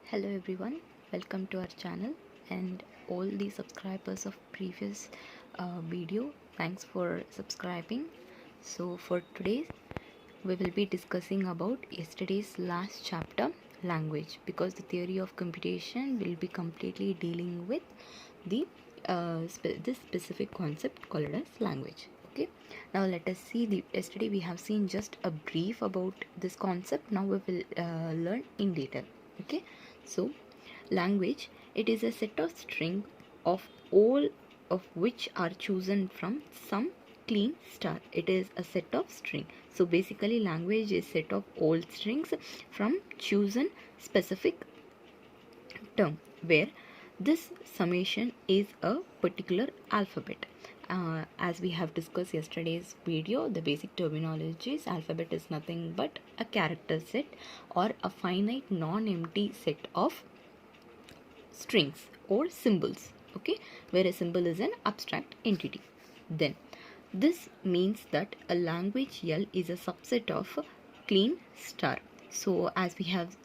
Hello everyone, welcome to our channel and all the subscribers of previous video. Thanks for subscribing. So for today we will be discussing about yesterday's last chapter, language, because the theory of computation will be completely dealing with the this specific concept called as language. Okay, now let us see the yesterday we have seen just a brief about this concept. Now we will learn in detail. Okay, so language, it is a set of string of all of which are chosen from some clean star. It is a set of string. So basically language is set of all strings from chosen specific term, where this summation is a particular alphabet. As we have discussed yesterday's video, the basic terminologies, alphabet is nothing but a character set or a finite non-empty set of strings or symbols. Okay, where a symbol is an abstract entity. Then this means that a language L is a subset of clean star. So as we have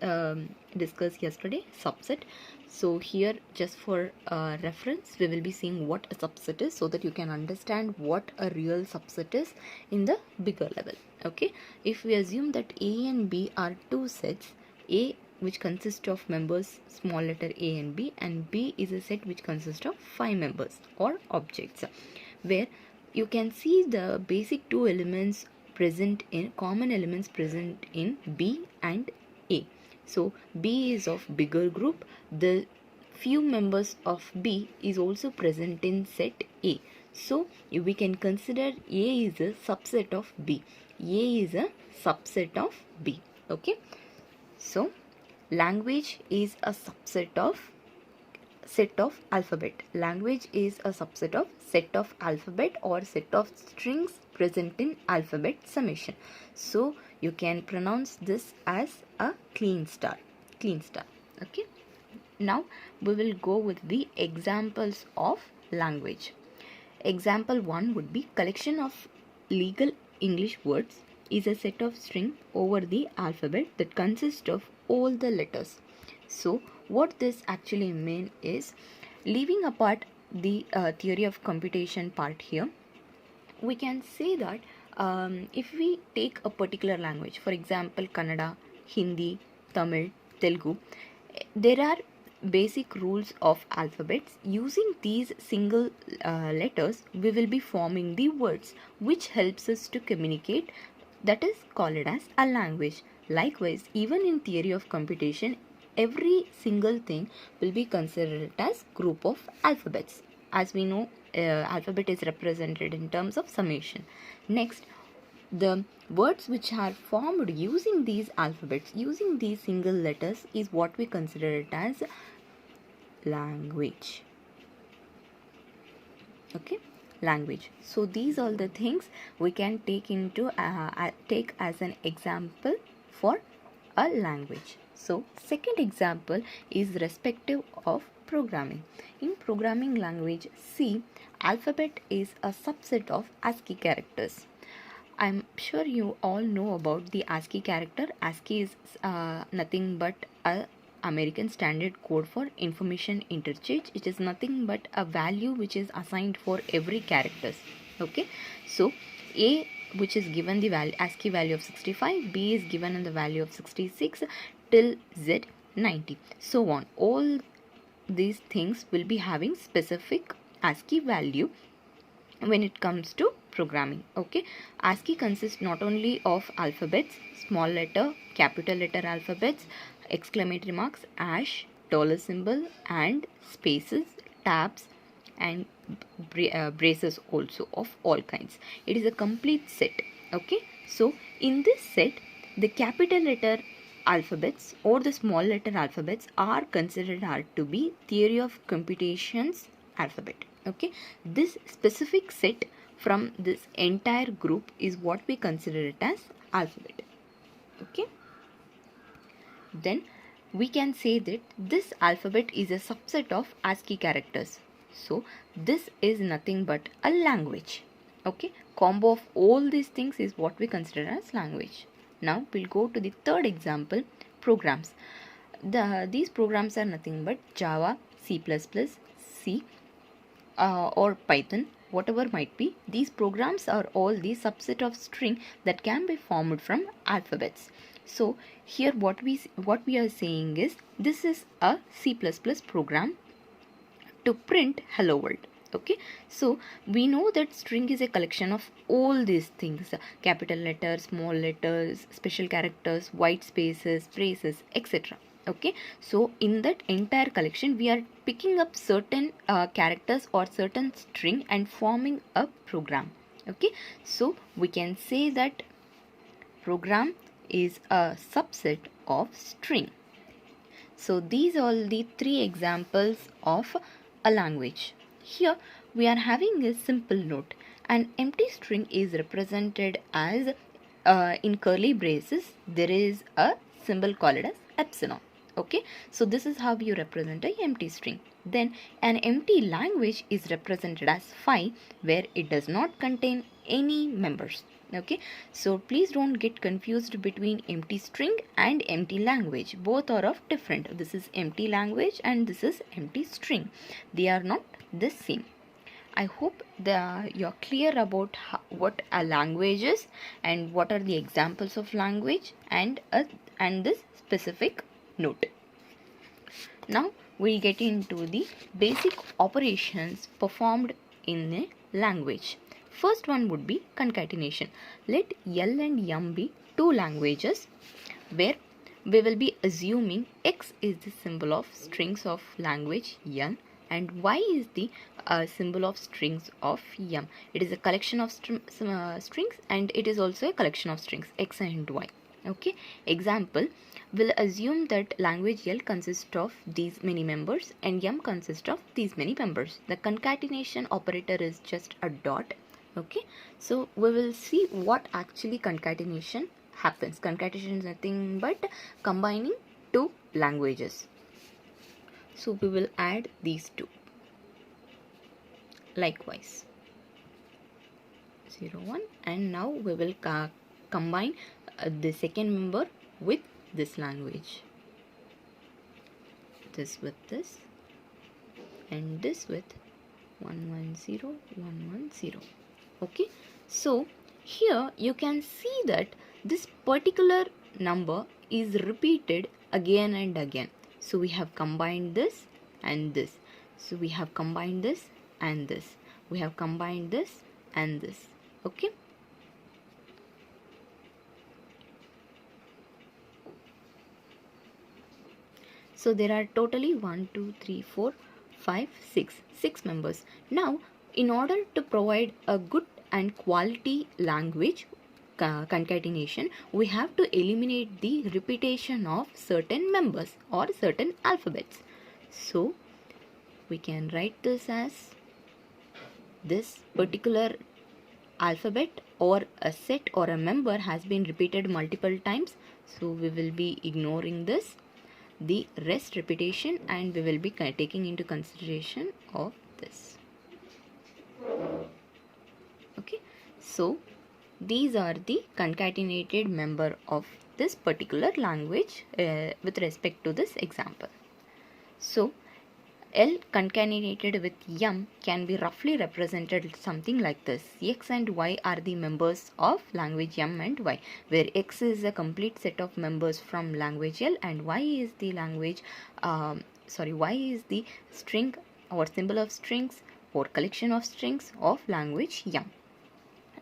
discussed yesterday, subset. So here, just for reference, we will be seeing what a subset is so that you can understand what a real subset is in the bigger level. Okay, if we assume that A and B are two sets, A which consists of members small letter a and b, and b is a set which consists of 5 members or objects, where you can see the basic two elements present in common elements present in b and a. So b is of bigger group, the few members of b is also present in set a. So we can consider a is a subset of b. A is a subset of b. Okay, so language is a subset of set of alphabet. Language is a subset of set of alphabet or set of strings present in alphabet summation. So you can pronounce this as a clean star. Clean star. Okay. Now we will go with the examples of language. Example 1 would be collection of legal English words is a set of string over the alphabet that consists of all the letters. So what this actually means is, leaving apart the theory of computation part here, we can say that if we take a particular language, for example Kannada, Hindi, Tamil, Telugu, there are basic rules of alphabets. Using these single letters, we will be forming the words which helps us to communicate. That is called as a language. Likewise, even in theory of computation, every single thing will be considered as group of alphabets. As we know, alphabet is represented in terms of summation. Next, the words which are formed using these alphabets, using these single letters, is what we consider it as language. Okay, language. So these are the things we can take into take as an example for a language. So second example is respective of programming. In programming language C, alphabet is a subset of ASCII characters. I'm sure you all know about the ASCII character. ASCII is nothing but a American Standard Code for Information Interchange. It is nothing but a value which is assigned for every characters. Okay, so A, which is given the value ASCII value of 65, B is given in the value of 66 till Z 90, so on. All these things will be having specific ASCII value when it comes to programming. Okay, ASCII consists not only of alphabets, small letter, capital letter alphabets, exclamatory marks, hash, dollar symbol, and spaces, tabs, and braces also of all kinds. It is a complete set. Okay, so in this set, the capital letter alphabets or the small letter alphabets are considered to be theory of computations alphabet. Okay, this specific set from this entire group is what we consider it as alphabet. Okay, then we can say that this alphabet is a subset of ASCII characters. So this is nothing but a language. Okay, combo of all these things is what we consider as language. Now we'll go to the third example, programs. these programs are nothing but Java, C++, C, or Python, whatever might be. These programs are all the subset of string that can be formed from alphabets. So here what we are saying is, this is a C++ program to print hello world. Okay, so we know that string is a collection of all these things: capital letters, small letters, special characters, white spaces, phrases, etc. Okay, so in that entire collection we are picking up certain characters or certain string and forming a program. Okay, so we can say that program is a subset of string. So these are all the three examples of a language. Here we are having a simple note. An empty string is represented as, in curly braces, there is a symbol called as epsilon. Okay, so this is how you represent an empty string. Then an empty language is represented as phi, where it does not contain any members. Okay, so please don't get confused between empty string and empty language. Both are of different. This is empty language and this is empty string. They are not the same. I hope you're clear about what a language is and what are the examples of language and this specific note. Now we'll get into the basic operations performed in a language. First one would be concatenation. Let L and M be two languages where we will be assuming X is the symbol of strings of language N and Y is the symbol of strings of M. It is a collection of strings and it is also a collection of strings X and Y. Okay, example, we'll assume that language L consists of these many members and M consists of these many members. The concatenation operator is just a dot. Okay, so we will see what actually concatenation happens. Concatenation is nothing but combining two languages. So we will add these two. Likewise 0, 1, and now we will combine the second member with this language, this with this, and this with 1, 1, 0, 1, 1, 0. Okay, so here you can see that this particular number is repeated again and again. So we have combined this and this. So we have combined this and this. We have combined this and this. Okay. So there are totally 1, 2, 3, 4, 5, 6 members. Now, in order to provide a good and quality language concatenation, we have to eliminate the repetition of certain members or certain alphabets. So we can write this as this particular alphabet or a set or a member has been repeated multiple times. So we will be ignoring the rest repetition and we will be taking into consideration of this. Okay, so these are the concatenated member of this particular language with respect to this example. So L concatenated with M can be roughly represented something like this. X and Y are the members of language M and Y, where X is a complete set of members from language L and Y is the language, Y is the string or symbol of strings or collection of strings of language M.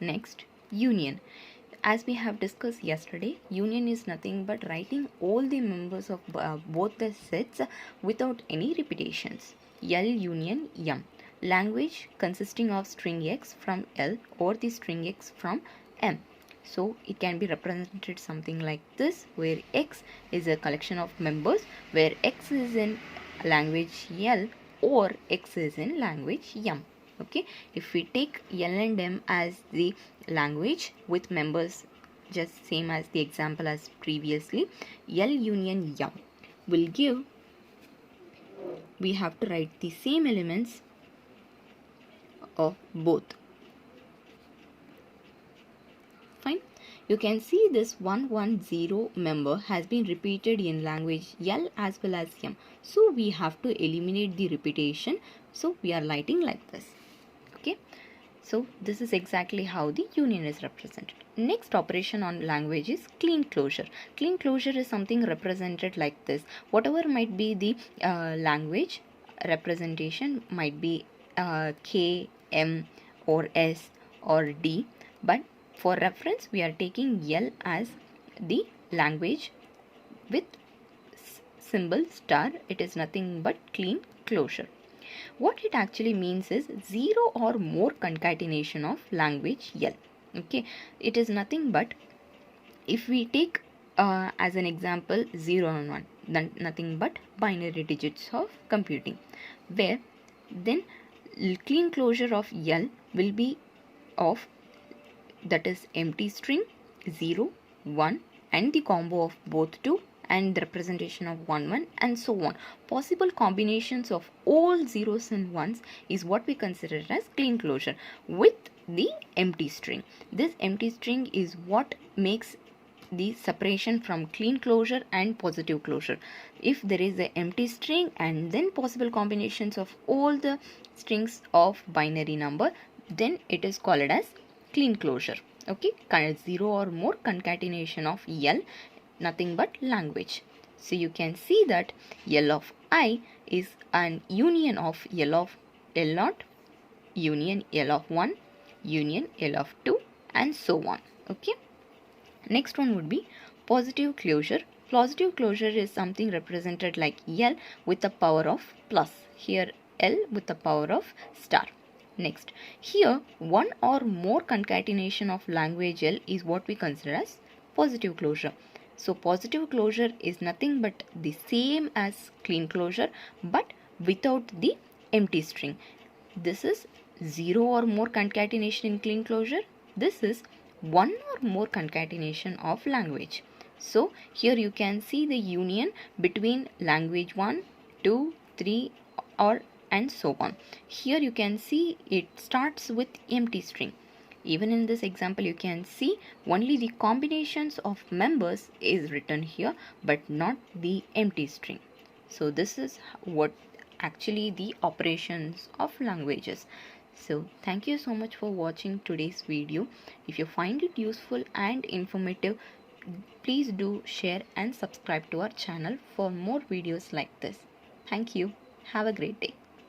Next, union. As we have discussed yesterday, union is nothing but writing all the members of both the sets without any repetitions. L union M. Language consisting of string X from L or the string X from M. So it can be represented something like this, where X is a collection of members, where X is in language L or X is in language M. Okay, if we take L and M as the language with members just same as the example as previously, L union M will give, we have to write the same elements of both. Fine. you can see this 110 member has been repeated in language L as well as M. So we have to eliminate the repetition. So we are lighting like this. Okay. So this is exactly how the union is represented. Next operation on language is clean closure. Clean closure is something represented like this. Whatever might be the language representation might be K, M or S or D, but for reference we are taking L as the language with symbol star. It is nothing but clean closure. What it actually means is zero or more concatenation of language L. Okay, it is nothing but, if we take as an example 0 and 1, then nothing but binary digits of computing, where then clean closure of L will be of, that is empty string 0, 1 and the combo of both 2 and the representation of 1 1 and so on. Possible combinations of all zeros and ones is what we consider as clean closure with the empty string. This empty string is what makes the separation from clean closure and positive closure. If there is an empty string and then possible combinations of all the strings of binary number, then it is called as clean closure. Okay, 0 or more concatenation of L, nothing but language. So you can see that L of I is an union of L of L0, union L of 1, union L of 2 and so on. Okay. Next one would be positive closure. Positive closure is something represented like L with the power of plus. Here L with the power of star. Next, here one or more concatenation of language L is what we consider as positive closure. So positive closure is nothing but the same as clean closure but without the empty string. This is 0 or more concatenation in clean closure. This is one or more concatenation of language. So here you can see the union between language 1, 2, 3 or and so on. Here you can see it starts with empty string. Even in this example you can see only the combinations of members is written here but not the empty string. So this is what actually the operations of languages. So thank you so much for watching today's video. If you find it useful and informative, please do share and subscribe to our channel for more videos like this. Thank you. Have a great day.